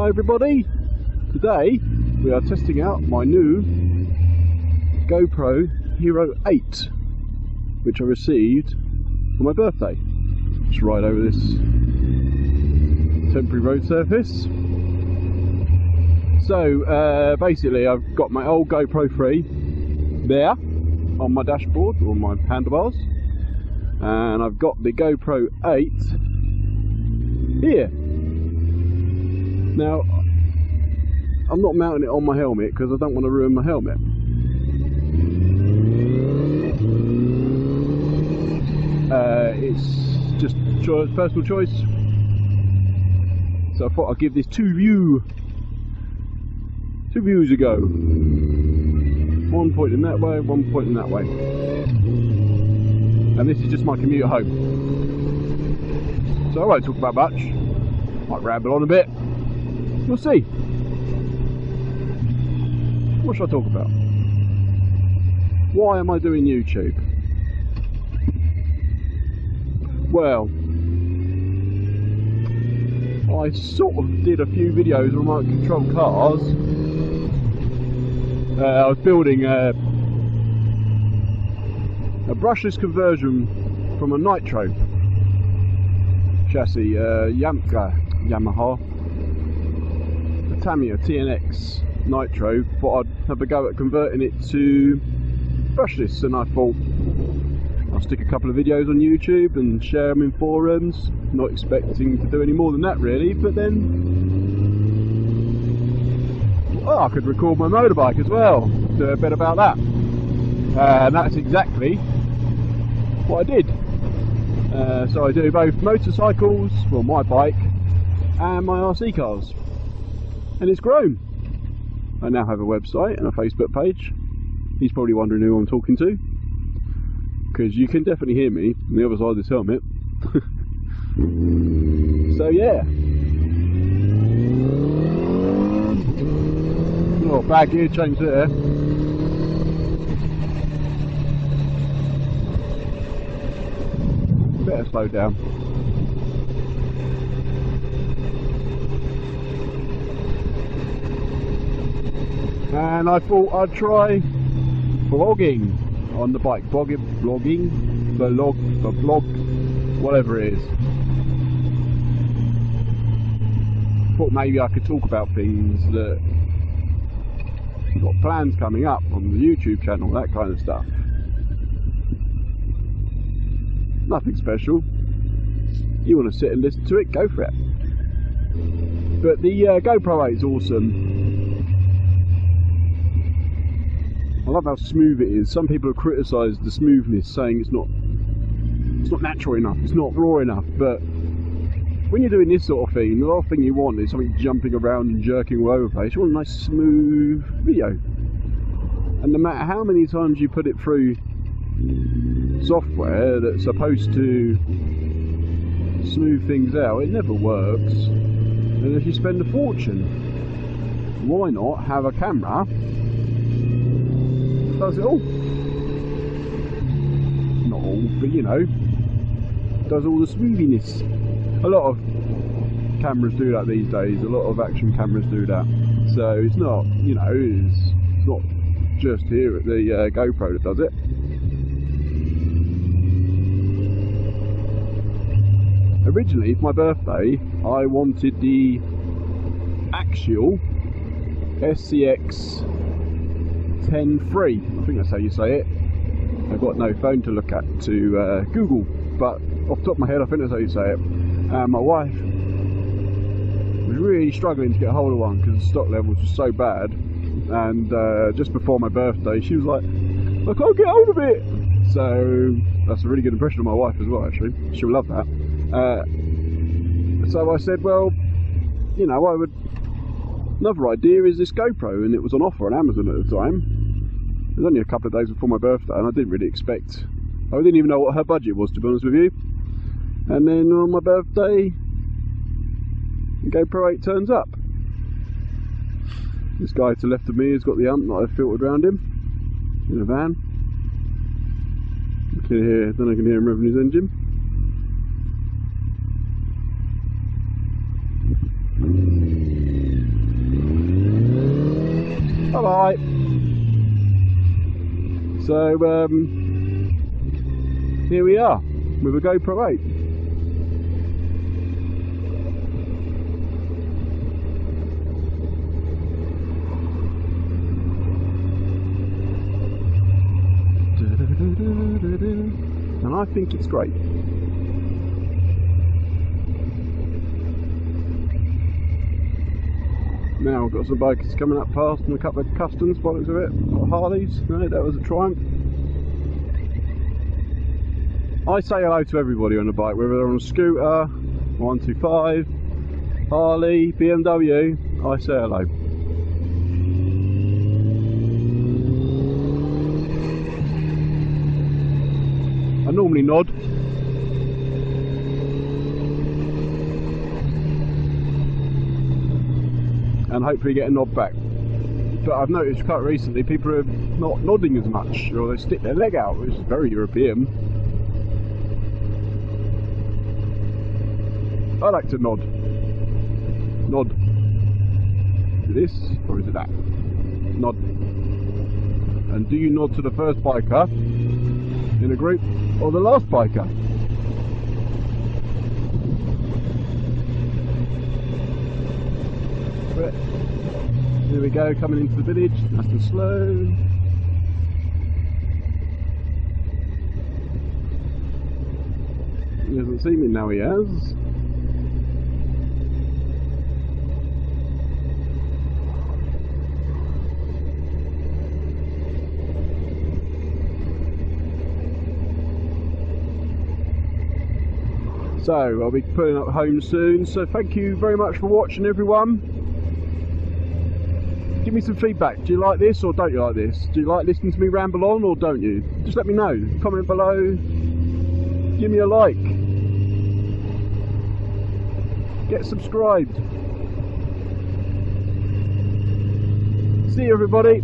Hi everybody, today we are testing out my new GoPro Hero 8 which I received for my birthday. Just ride over this temporary road surface. So basically I've got my old GoPro 3 there on my dashboard or my handlebars, and I've got the GoPro 8 here. Now, I'm not mounting it on my helmet because I don't want to ruin my helmet. It's just personal choice. So I thought I'd give this two views a go. One pointing that way, one pointing that way. And this is just my commute home. So I won't talk about much. Might ramble on a bit. We'll see. What should I talk about? Why am I doing YouTube? Well, I sort of did a few videos on remote control cars. I was building a brushless conversion from a nitro chassis, Yamaha Tamiya TNX Nitro. Thought I'd have a go at converting it to brushless, and I thought I'll stick a couple of videos on YouTube and share them in forums, not expecting to do any more than that really, but then I could record my motorbike as well, do a bit about that, and that's exactly what I did. So I do both motorcycles, well my bike, and my RC cars. And it's grown. I now have a website and a Facebook page. He's probably wondering who I'm talking to, because you can definitely hear me on the other side of this helmet. So yeah. Oh, bad gear change there. Better slow down. And I thought I'd try vlogging on the bike. Vlog, whatever it is. Thought maybe I could talk about things that I've got plans coming up on the YouTube channel, that kind of stuff. Nothing special. You want to sit and listen to it, go for it. But the GoPro 8 is awesome. I love how smooth it is. Some people have criticised the smoothness, saying it's not natural enough, it's not raw enough, but when you're doing this sort of thing, the last thing you want is something jumping around and jerking all over the place. You want a nice smooth video. And no matter how many times you put it through software that's supposed to smooth things out, it never works. And if you spend a fortune, why not have a camera does it all? Not all, but you know, does all the smoothiness. A lot of cameras do that these days. A lot of action cameras do that. So it's not, you know, it's not just here at the GoPro that does it. Originally, for my birthday, I wanted the Axial SCX1400. I think that's how you say it. I've got no phone to look at to Google, but off the top of my head I think that's how you say it. My wife was really struggling to get hold of one because the stock levels were so bad, and just before my birthday she was like, I can't get hold of it. So that's a really good impression of my wife as well, actually. She'll love that. So I said, well, you know, another idea is this GoPro, and it was on offer on Amazon at the time. It was only a couple of days before my birthday, and I didn't really expect, I didn't even know what her budget was, to be honest with you. And then on my birthday, the GoPro 8 turns up. This guy to the left of me has got the amp that I've filtered around him in a van. You can hear, then I can hear him revving his engine. Bye bye. So here we are with a GoPro 8. And I think it's great. Now we've got some bikers coming up past and a couple of customs by the looks of it, or Harleys. No, that was a Triumph. I say hello to everybody on the bike, whether they're on a scooter, 125, Harley, BMW, I say hello. I normally nod. And hopefully get a nod back. But I've noticed quite recently people are not nodding as much, or they stick their leg out, which is very European. I like to nod. Nod. Is it this or is it that? Nod. And do you nod to the first biker in a group or the last biker? But here we go, coming into the village, nice and slow. He hasn't seen me, now he has. So I'll be pulling up home soon, so thank you very much for watching, everyone. Give me some feedback. Do you like this or don't you like this? Do you like listening to me ramble on or don't you? Just let me know. Comment below. Give me a like. Get subscribed. See you, everybody.